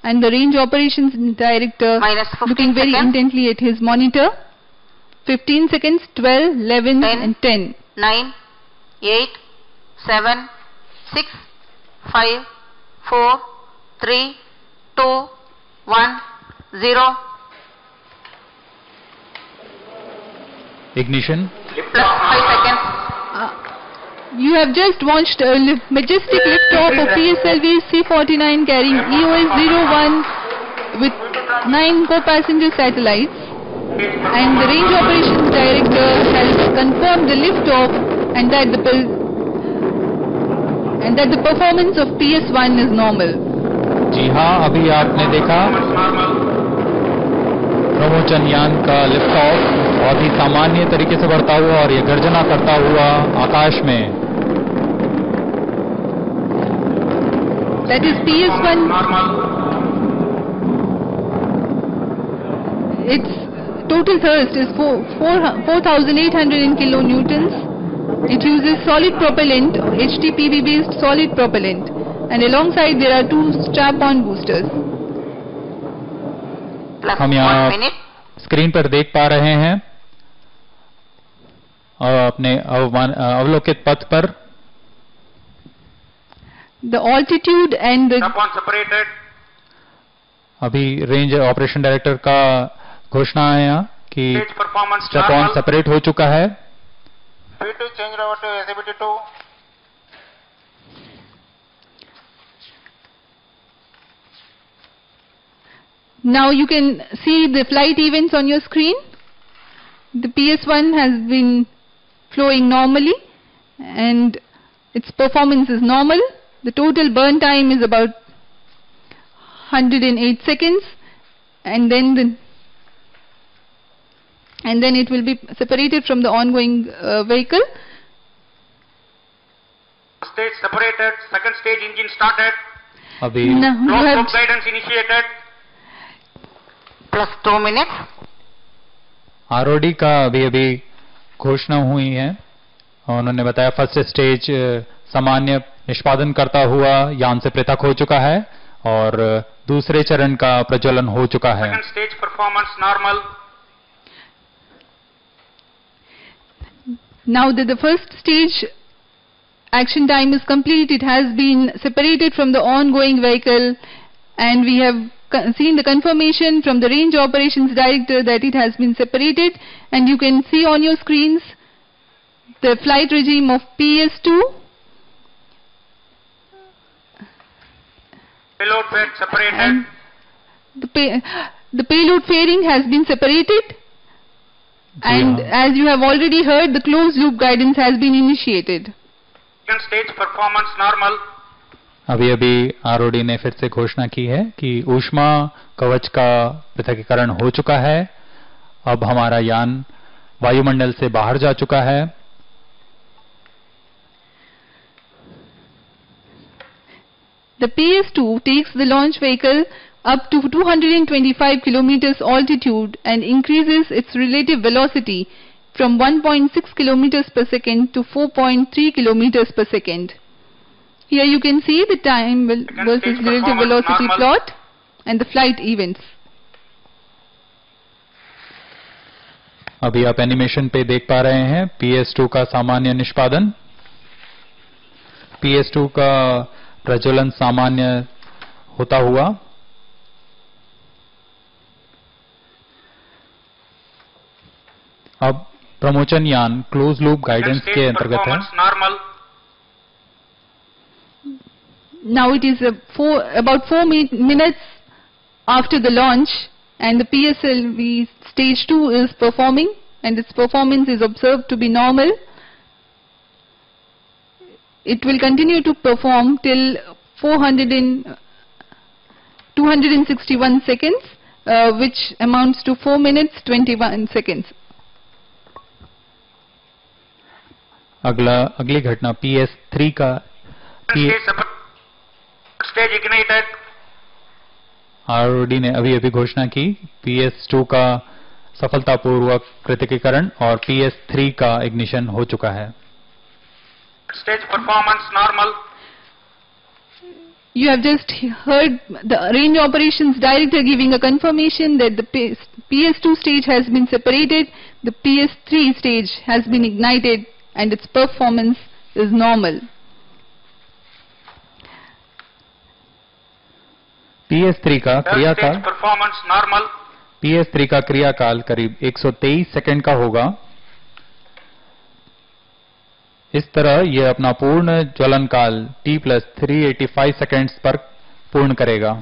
and the range operations director looking very intently at his monitor. 15 seconds, 12, 11 and 10. 9, 8, 7, 6, 5, 4, 3, 2, 1, 0. Ignition. Plus 5 seconds. You have just launched a majestic liftoff of PSLV C-49 carrying EOS-01 with 9 co-passenger satellites, and the range operations director has confirmed the liftoff and that the performance of PS-1 is normal. जी हाँ, अभी आपने देखा प्रमोचन यान का lift off बहुत ही सामान्य तरीके से बढ़ता हुआ और ये गर्जना करता हुआ आकाश में. That is PS-1. Its total thrust is 4,800 kilonewtons. It uses solid propellant, HTPB based solid propellant, and alongside there are 2 strap-on boosters. हम यहाँ स्क्रीन पर देख पा रहे हैं और अपने अवलोकित पथ पर the altitude and the separated. अभी रेंज ऑपरेशन डायरेक्टर का घोषणा है यहाँ कि स्ट्रैप ऑन सेपरेट हो चुका है. P2 change over to SABT2. Now you can see the flight events on your screen. The PS-1 has been flowing normally and its performance is normal. The total burn time is about 108 seconds, and then it will be separated from the ongoing vehicle. Stage separated, second stage engine started. अभी Close guidance initiated. Plus 2 minutes. आरओडी का अभी घोषणा हुई है. उन्होंने बताया first stage सामान्य निष्पादन करता हुआ यान से पृथक हो चुका है और दूसरे चरण का प्रज्वलन हो चुका है. Second stage performance normal. Now that the first stage action time is complete, it has been separated from the ongoing vehicle, and we have seen the confirmation from the range operations director that it has been separated, and you can see on your screens the flight regime of PS-2. Payload fare separated. The payload fairing has been separated, and as you have already heard, the closed loop guidance has been initiated. Second stage performance normal. अभी आरओडी ने फिर से घोषणा की है कि ऊष्मा कवच का पृथक्कीकरण हो चुका है. अब हमारा यान वायुमंडल से बाहर जा चुका है. The PS-2 takes the launch vehicle up to 225 kilometers altitude and increases its relative velocity from 1.6 kilometers per second to 4.3 kilometers per second. Here you can see the time versus relative velocity plot and the flight events. अभी आप animation पे देख पा रहे हैं PS-2 का सामान्य निष्पादन. PS-2 का प्रज्वलन सामान्य होता हुआ. अब प्रमोचन यान क्लोज लूप गाइडेंस के अंतर्गत है. Now it is about 4 minutes after the launch, and the PSLV stage 2 is performing, and its performance is observed to be normal. It will continue to perform till 261 seconds, which amounts to 4 minutes 21 seconds. अगली घटना PS-3 का. Stage ignited. आरओडी ने अभी घोषणा की PS-2 का सफलतापूर्वक पृथक्कीकरण और PS-3 का इग्निशन हो चुका है. Stage performance normal. You have just heard the range operations director giving a confirmation that the PS2 stage has been separated, the PS3 stage has been ignited, and its performance is normal. PS3 का Third क्रियाकाल stage performance normal. PS3 का क्रियाकाल करीब 123 second का होगा। इस तरह यह अपना पूर्ण ज्वलन काल T+385 सेकंड्स पर पूर्ण करेगा।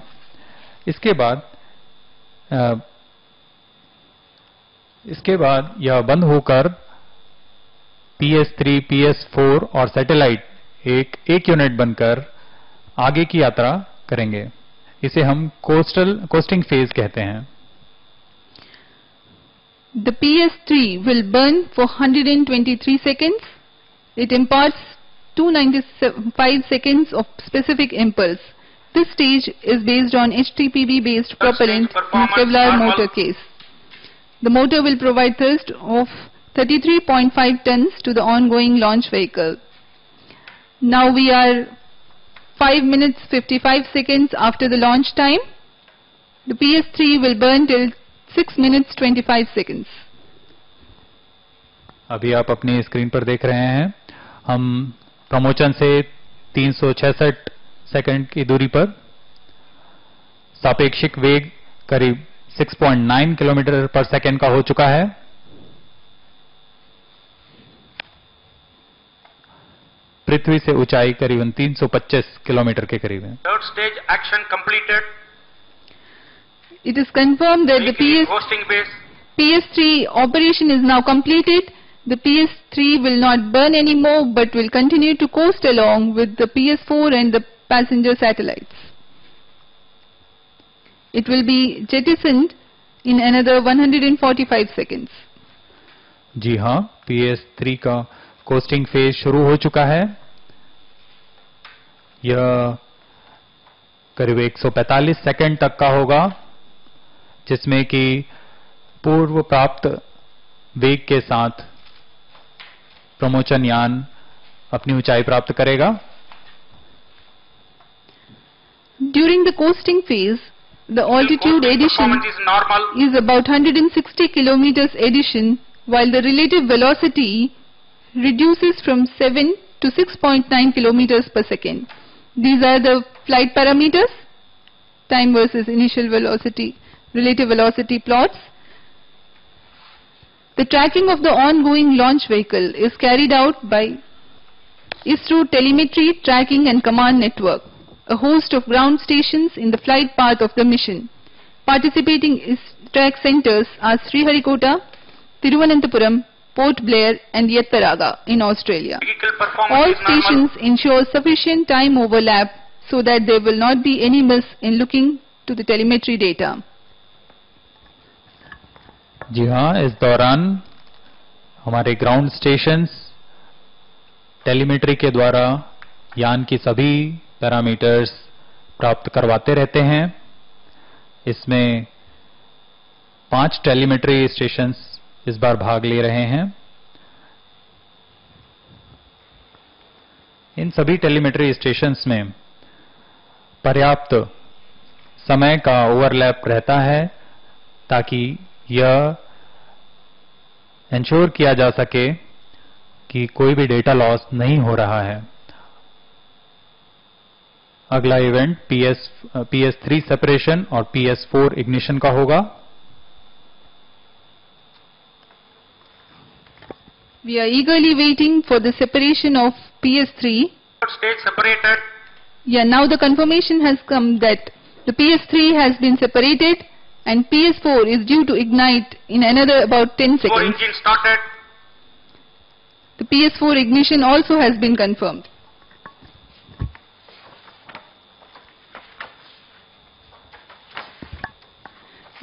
इसके बाद यह बंद होकर PS3, PS4 और सैटेलाइट एक यूनिट बनकर आगे की यात्रा करेंगे। इसे हम कोस्टिंग फेज कहते हैं। The PS3 will burn for 123 seconds. It imparts 295 seconds of specific impulse. This stage is based on HTPB-based propellant in a Kevlar motor case. The motor will provide thrust of 33.5 tons to the ongoing launch vehicle. Now we are 5 minutes 55 seconds after the launch time. The PS3 will burn till 6 minutes 25 seconds. अभी आप अपनी screen पर देख रहे हैं, हम प्रमोचन से 366 second की दूरी पर सापेक्षिक वेग करीब 6.9 किलोमीटर पर सेकंड का हो चुका है। पृथ्वी से ऊंचाई करीबन 325 किलोमीटर के करीब है। Third stage action completed. It is confirmed that the Hosting base. PS3 operation is now completed. The PS3 will not burn anymore but will continue to coast along with the PS4 and the passenger satellites. It will be jettisoned in another 145 seconds. जी हाँ, PS3 का costing phase शुरू हो चुका है। यह करीब 145 second तक का होगा, जिसमें कि पूर्व प्राप्त वेग के साथ प्रमोचन यान अपनी ऊंचाई प्राप्त करेगा। During the coasting phase, the altitude addition Performance is normal. is about 160 kilometers addition, while the relative velocity reduces from 7 to 6.9 kilometers per second. These are the flight parameters, time versus initial velocity, relative velocity plots. The tracking of the ongoing launch vehicle is carried out by ISRO Telemetry Tracking and Command Network, a host of ground stations in the flight path of the mission. Participating track centers are Sriharikota, Thiruvananthapuram, Port Blair and Yettaraga in Australia. Vehicle performance All is normal. stations ensure sufficient time overlap so that there will not be any miss in looking to the telemetry data. जी हाँ, इस दौरान हमारे ground stations telemetry के द्वारा यान की सभी parameters प्राप्त करवाते रहते हैं। इसमें 5 टेलीमेट्री स्टेशंस इस बार भाग ले रहे हैं। इन सभी टेलीमेट्री स्टेशंस में पर्याप्त समय का ओवरलैप रहता है ताकि यह इंश्योर किया जा सके कि कोई भी डेटा लॉस नहीं हो रहा है। अगला इवेंट PS3 सेपरेशन और PS4 इग्निशन का होगा। We are eagerly waiting for the separation of PS3. Third stage separated. Yeah, now the confirmation has come that the PS3 has been separated and PS4 is due to ignite in another about 10 Four seconds. engine started. The PS4 ignition also has been confirmed.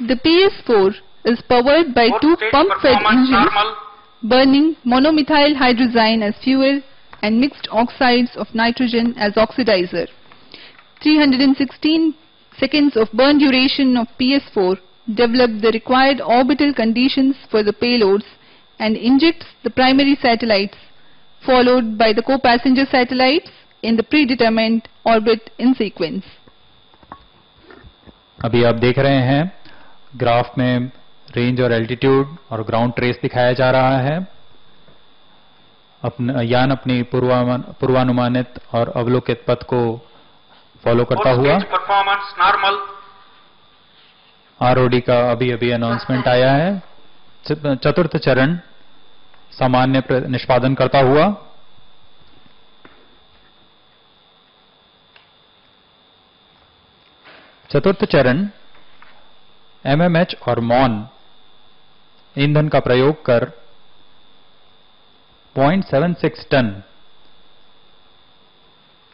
The PS4 is powered by Fourth 2 stage pump-fed performance engines normal. burning monomethyl hydrazine as fuel and mixed oxides of nitrogen as oxidizer. 316 seconds of burn duration of PS4 developed the required orbital conditions for the payloads and injects the primary satellites, followed by the co-passenger satellites in the predetermined orbit in sequence. अभी आप देख रहे हैं graph में range और altitude और ground trace दिखाया जा रहा है। यान अपनी पूर्वानुमानित और अवलोकित पथ को फॉलो करता हुआ Stage performance normal. आरओडी का अभी अभी अनाउंसमेंट आया है। चतुर्थ चरण सामान्य निष्पादन करता हुआ। चतुर्थ चरण एमएमएच और मॉन ईंधन का प्रयोग कर 0.76 टन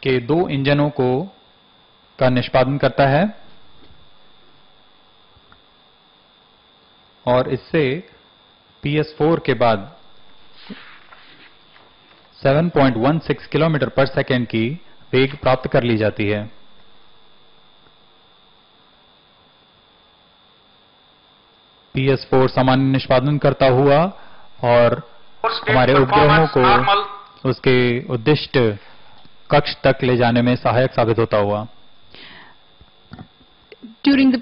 के 2 इंजनों का निष्पादन करता है और इससे PS4 के बाद 7.16 किलोमीटर पर सेकेंड की वेग प्राप्त कर ली जाती है। PS4 सामान्य निष्पादन करता हुआ और हमारे उपग्रहों को उसके उद्दिष्ट कक्ष तक ले जाने में सहायक साबित होता हुआ। During the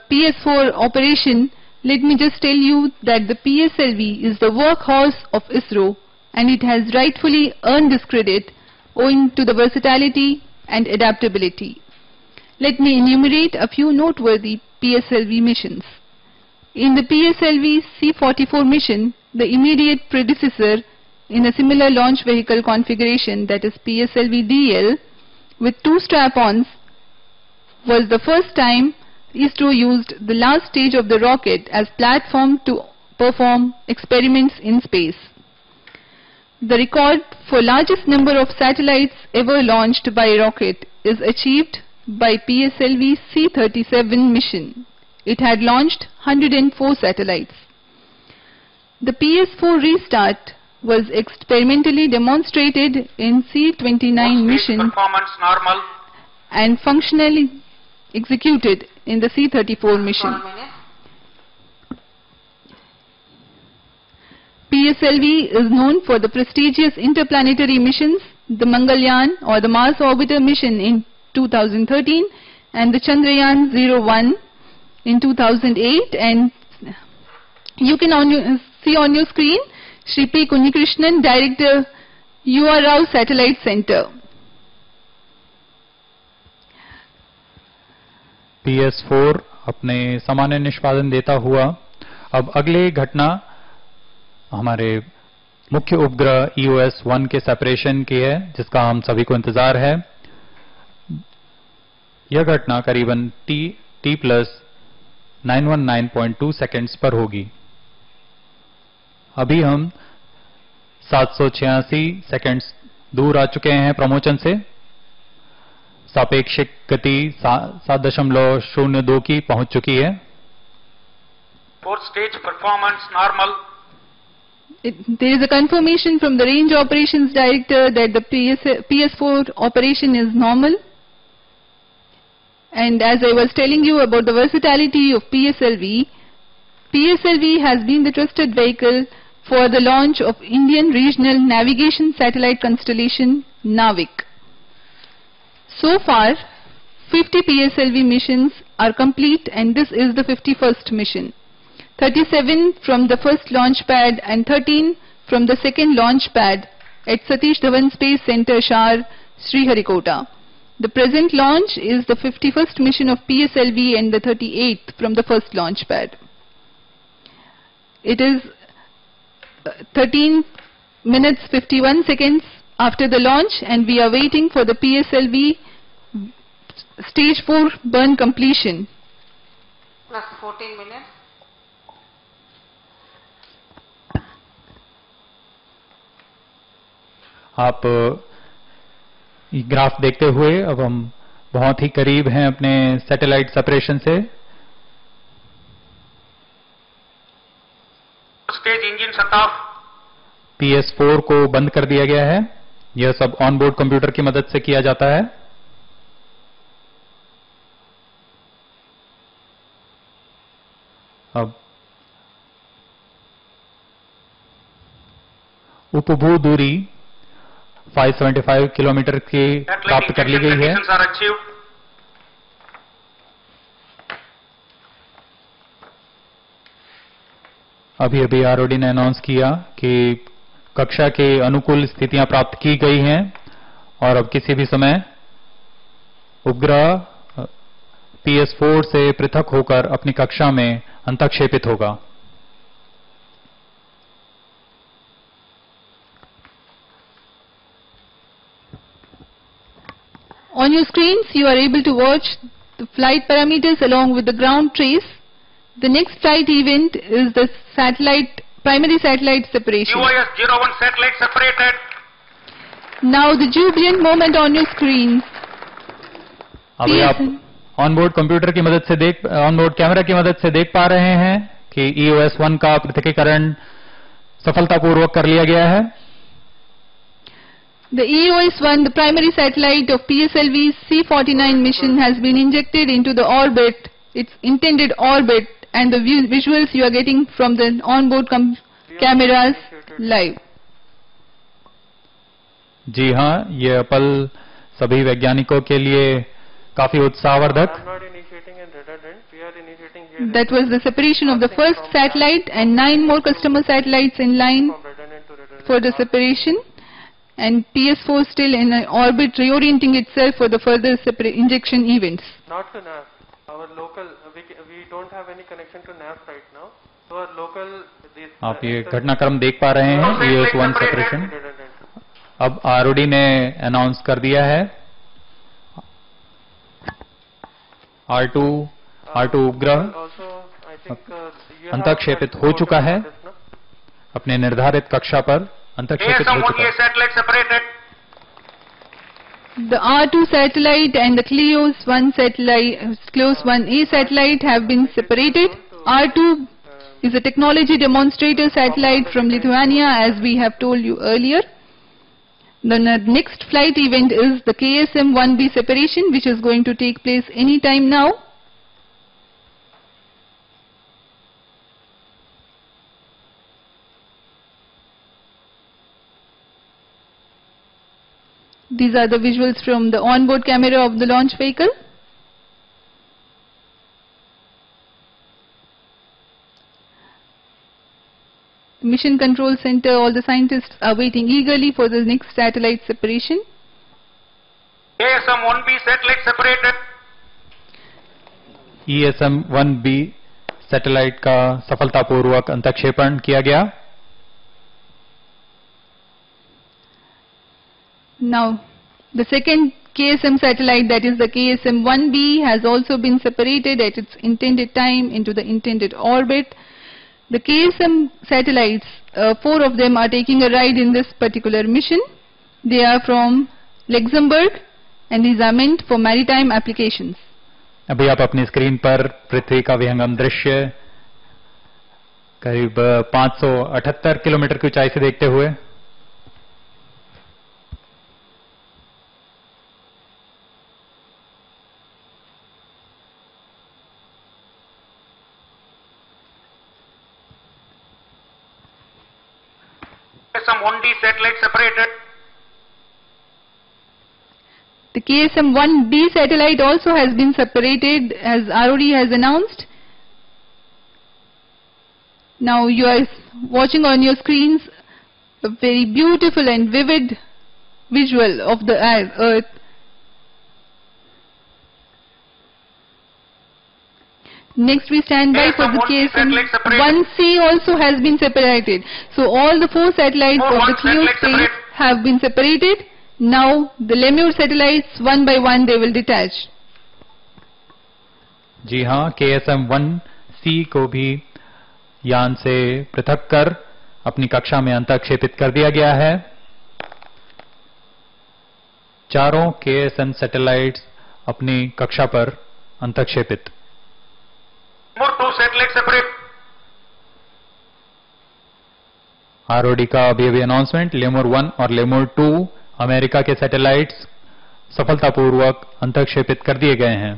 PS4 operation, let me just tell you that the PSLV is the workhorse of ISRO, and it has rightfully earned this credit owing to the versatility and adaptability. Let me enumerate a few noteworthy PSLV missions. In the PSLV C-44 mission, the immediate predecessor in a similar launch vehicle configuration, that is PSLV-DL, with 2 strap-ons, was the first time ISRO used the last stage of the rocket as platform to perform experiments in space. The record for largest number of satellites ever launched by rocket is achieved by PSLV C-37 mission. It had launched 104 satellites. The PS4 restart was experimentally demonstrated in C-29 mission Performance normal. and functionally executed in the C-34 mission. PSLV is known for the prestigious interplanetary missions, the Mangalyaan or the Mars Orbiter mission in 2013 and the Chandrayaan-01 in 2008, and you can see on your screen Shri P. Kunnikrishnan, Director, UR Rao Satellite Center. PS4 अपने सामान्य निष्पादन देता हुआ अब अगली घटना हमारे मुख्य उपग्रह EOS-1 के सेपरेशन की है, जिसका हम सभी को इंतजार है। यह घटना करीबन T प्लस 919.2 सेकेंड्स पर होगी। अभी हम 786 सेकेंड्स दूर आ चुके हैं प्रमोचन से। सापेक्षिक गति 7.02 की पहुंच चुकी है। Fourth stage performance normal. There is a confirmation from the Range Operations Director that the PS4 operation is normal. And as I was telling you about the versatility of PSLV, PSLV has been the trusted vehicle for the launch of Indian Regional Navigation Satellite Constellation, NAVIC. So far, 50 PSLV missions are complete, and this is the 51st mission. 37 from the first launch pad and 13 from the second launch pad at Satish Dhawan Space Center, Shar, Sriharikota. The present launch is the 51st mission of PSLV and the 38th from the first launch pad. It is 13 minutes 51 seconds after the launch, and we are waiting for the PSLV stage 4 burn completion. Plus 14 minutes. आप graph देखते हुए अब हम बहुत ही करीब हैं अपने satellite separation से। Stage engine shut off. PS4 को बंद कर दिया गया है। यह सब ऑनबोर्ड कंप्यूटर की मदद से किया जाता है। अब उपभू दूरी 575 किलोमीटर की Satellite प्राप्त कर ली injection गई है। conditions are achieved. अभी अभी आरओडी ने अनाउंस किया कि कक्षा के अनुकूल स्थितियां प्राप्त की गई हैं और अब किसी भी समय उपग्रह PS4 से पृथक होकर अपनी कक्षा में अंतःक्षेपित होगा। On your screens, you are able to watch the flight parameters along with the ground trace. The next flight event is the primary satellite separation. UIS-01 satellite separated. Now the jubilant moment on your screens. अभी आप onboard computer की मदद से onboard camera की मदद से देख पा रहे हैं कि EOS-1 का पृथकीकरण सफलतापूर्वक कर लिया गया है। The EOS-1, the primary satellite of PSLV C-49 mission, has been injected into the orbit, its intended orbit, and the visuals you are getting from the onboard cameras live. जी हाँ, ये पल सभी वैज्ञानिकों के लिए काफी उत्साहवर्धक। That was the separation of the first satellite and 9 more customer satellites in line for the separation, and PS4 still in an orbit reorienting itself for the further injection events. Not to NAV, our local, we don't have any connection to NAV right now. So our local, आप ये घटनाक्रम देख पा रहे हैं, EOS-1 separation. अब आरओडी ने announce कर दिया है R2 उपग्रह अंतःक्षेपित हो चुका है, अपने निर्धारित कक्षा पर अंतःक्षेपित हो चुका है। satellite separated. The R2 satellite and the Kleos-1 satellite, Kleos-1A satellite have been separated. R2 is a technology demonstrator satellite from Lithuania, as we have told you earlier. The next flight event is the KSM-1B separation, which is going to take place any time now. These are the visuals from the onboard camera of the launch vehicle. The Mission Control Center, all the scientists are waiting eagerly for the next satellite separation. KSM-1B satellite separated. ESM-1B satellite का सफलतापूर्वक अंतःक्षेपण किया गया। Now, the second KSM satellite, that is the KSM-1B, has also been separated at its intended time into the intended orbit. The KSM satellites, 4 of them are taking a ride in this particular mission. They are from Luxembourg and these are meant for maritime applications. अभी आप अपनी screen पर पृथ्वी का विहंगम दृश्य करीब 578 kilometre की ऊंचाई से देखते हुए KSM-1D satellite separated. The KSM-1B satellite also has been separated, as ROD has announced. Now you are watching on your screens a very beautiful and vivid visual of the Earth. Next we stand by for the KSM-1C also has been separated. So all the 4 satellites of the Kleos space have been separated. Now the Lemur satellites, one by one, they will detach. जी हाँ, KSM-1C को भी यान से पृथक कर अपनी कक्षा में अंतःक्षेपित कर दिया गया है। चारों KSM सैटेलाइट्स अपनी कक्षा पर अंतःक्षेपित। More 2 satellites separate. आरओडी का अभी अनाउंसमेंट, लेमोर 1 और लेमोर 2 अमेरिका के सैटेलाइट्स सफलतापूर्वक अंतःक्षेपित कर दिए गए हैं।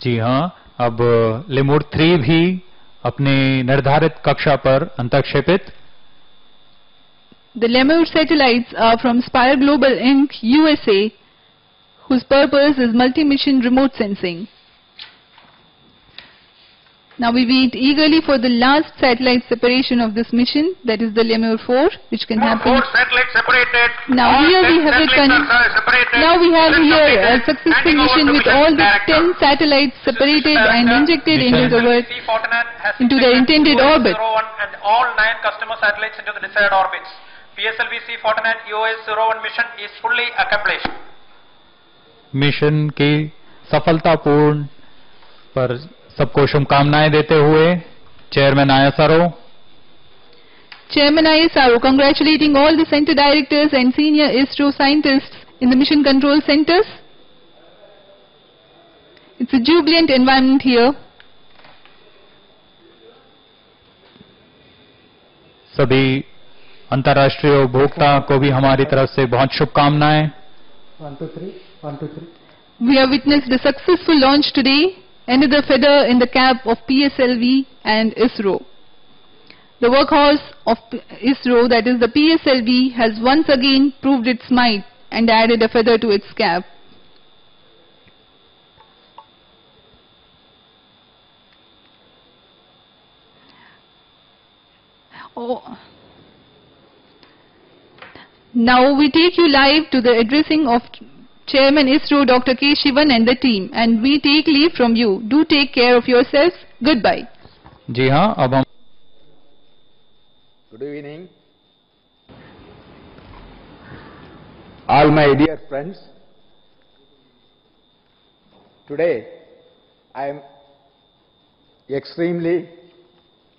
जी हाँ, अब लिमूड 3 भी अपने निर्धारित कक्षा पर अंतक्षेपित। The Lemur satellites are from Spire Global Inc., USA, whose purpose is multi-mission remote sensing. Now we wait eagerly for the last satellite separation of this mission, that is the Lemur 4, which can happen. 4 satellites separated. Now All here we 10 have it. satellites are separated. Now we have Mission here a completed. successful Handing over mission to with mission all the director. 10 satellites separated Mission and director. injected Mission. into the C-49 has into their injected intended orbit. EOS-01 and all 9 customer satellites into the desired orbits. PSLV C-49 EOS-01 mission is fully accomplished. Mission की सफलतापूर्ण पर सबको शुभकामनाएं देते हुए chairman ISRO। Chairman ISRO congratulating all the center directors and senior ISRO scientists in the mission control centers. It's a jubilant environment here. सभी अंतर्राष्ट्रीय उपभोक्ता को भी हमारी तरफ से बहुत शुभकामनाएं। 1 2 3 1 2 3 We have witnessed a successful launch today, another feather in the cap of PSLV and ISRO. The workhorse of ISRO, that is the PSLV, has once again proved its might and added a feather to its cap. Oh. Now we take you live to the addressing of Chairman ISRO Dr. K. Shivan and the team, and we take leave from you. Do take care of yourselves. Goodbye. जी हाँ, अब हम Good evening. All my dear friends, today I am extremely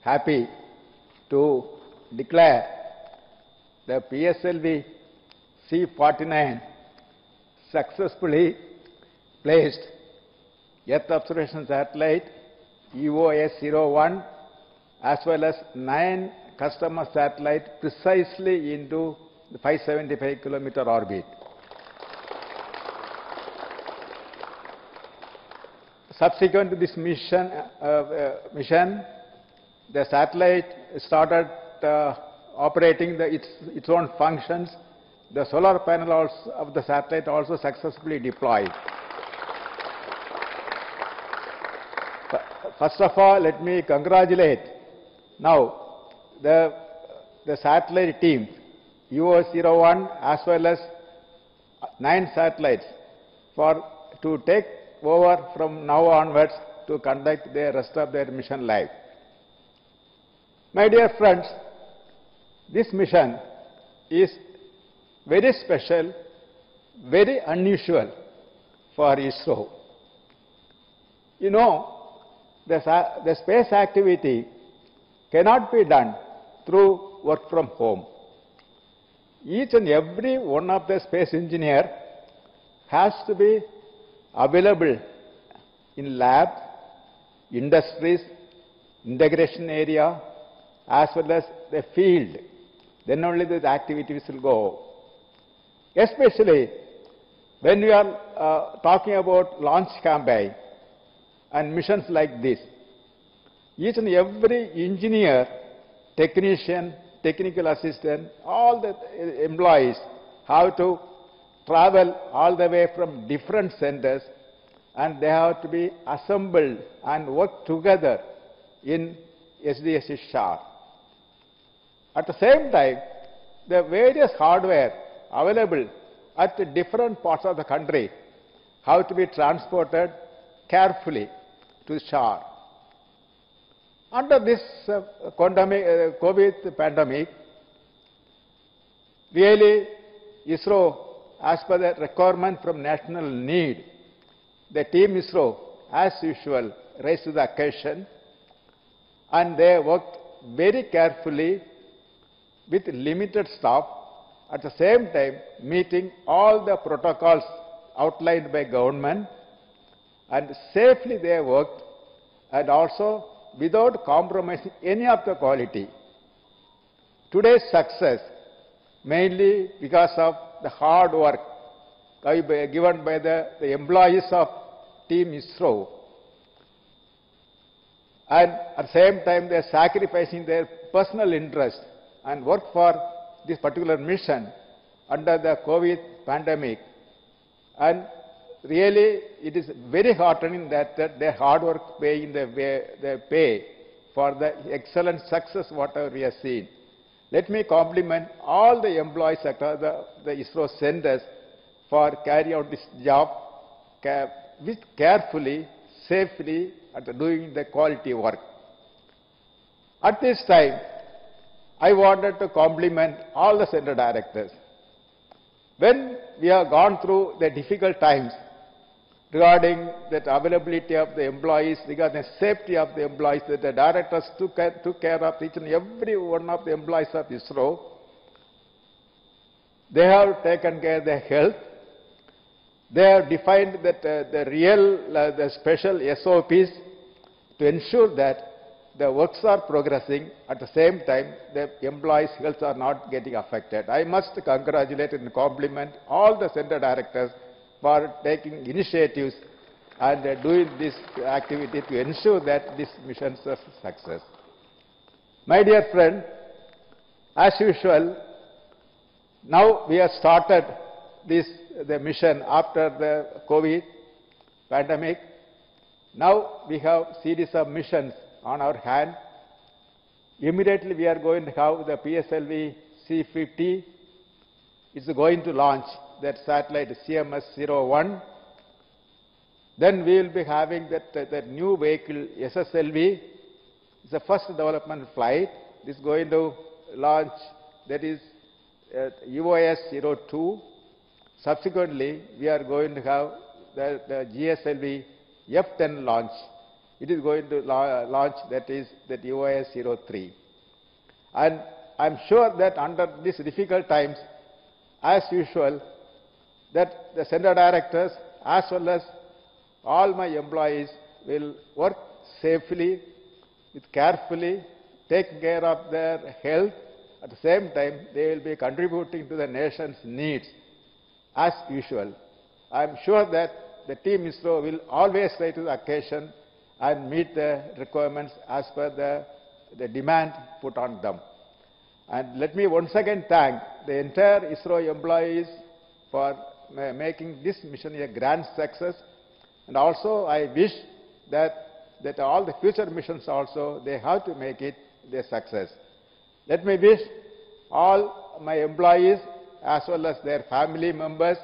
happy to declare the PSLV C-49 successfully placed Earth observation satellite EOS-01 as well as 9 customer satellites precisely into the 575-kilometer orbit. Subsequent to this mission, the satellite started operating its own functions. The solar panel of the satellite also successfully deployed. First of all, let me congratulate now the satellite team, EOS-01 as well as 9 satellites, to take over from now onwards to conduct the rest of their mission life. My dear friends, this mission is very special, very unusual for ISRO. You know, the space activity cannot be done through work from home. Each and every one of the space engineer has to be available in lab, industries, integration area, as well as the field. Then only the activities will go. Especially when we are talking about launch campaign and missions like this, each and every engineer, technician, technical assistant, all the employees have to travel all the way from different centers, and they have to be assembled and work together in SDSC SHAR. At the same time, the various hardware available at different parts of the country have to be transported carefully to SHAR. Under this COVID pandemic, really ISRO, as per the requirement from national need, the team ISRO, as usual, raised to the occasion, and they worked very carefully with limited staff, at the same time meeting all the protocols outlined by government, and safely they worked, and also without compromising any of the quality. Today's success mainly because of the hard work given by the employees of Team ISRO and at the same time they are sacrificing their personal interest and work for this particular mission under the COVID pandemic. And really, it is very heartening that their hard work paying the pay for the excellent success whatever we have seen. Let me compliment all the employees across the ISRO centers for carrying out this job with carefully, safely, and doing the quality work. At this time, I wanted to compliment all the center directors. When we have gone through the difficult times regarding the availability of the employees, regarding the safety of the employees, that the directors took care of each and every one of the employees of ISRO. They have taken care of their health. They have defined that the special SOPs to ensure that the works are progressing. At the same time, the employees' health are not getting affected. I must congratulate and compliment all the center directors for taking initiatives and doing this activity to ensure that this mission is a success. My dear friend, as usual, now we have started the mission after the COVID pandemic. Now we have series of missions on our hand. Immediately we are going to have the PSLV C-50. It's going to launch that satellite CMS-01. Then we will be having that new vehicle SSLV. It's the first development flight. It's going to launch, that is UOS-02. Subsequently, we are going to have the GSLV F-10 launch. It is going to launch, that is that UOS-03. And I'm sure that under these difficult times, as usual, that the center directors as well as all my employees will work safely, carefully, take care of their health. At the same time, they will be contributing to the nation's needs as usual. I'm sure that the team ISRO will always rise to the occasion and meet the requirements as per the demand put on them. And let me once again thank the entire ISRO employees for making this mission a grand success. And also I wish that all the future missions also, they have to make it a success. Let me wish all my employees as well as their family members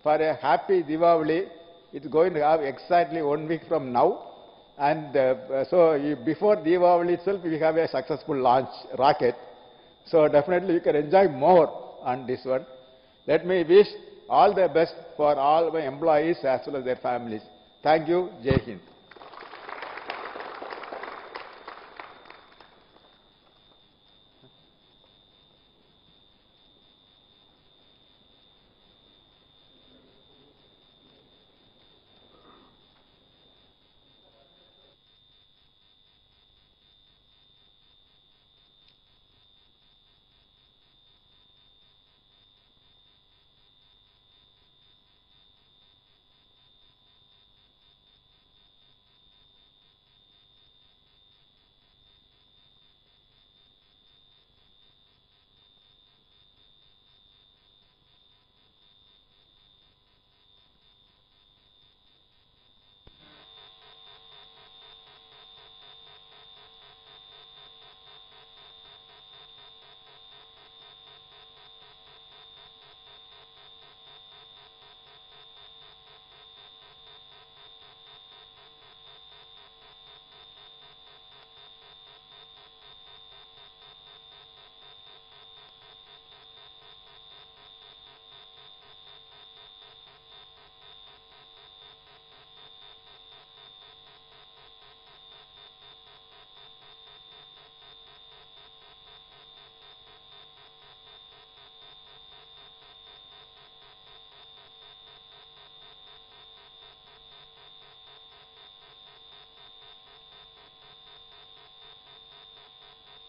for a happy Diwali. It's going to have exactly 1 week from now. And before Diwali itself, we have a successful launch rocket. So definitely you can enjoy more on this one. Let me wish all the best for all my employees as well as their families. Thank you. Jai Hind.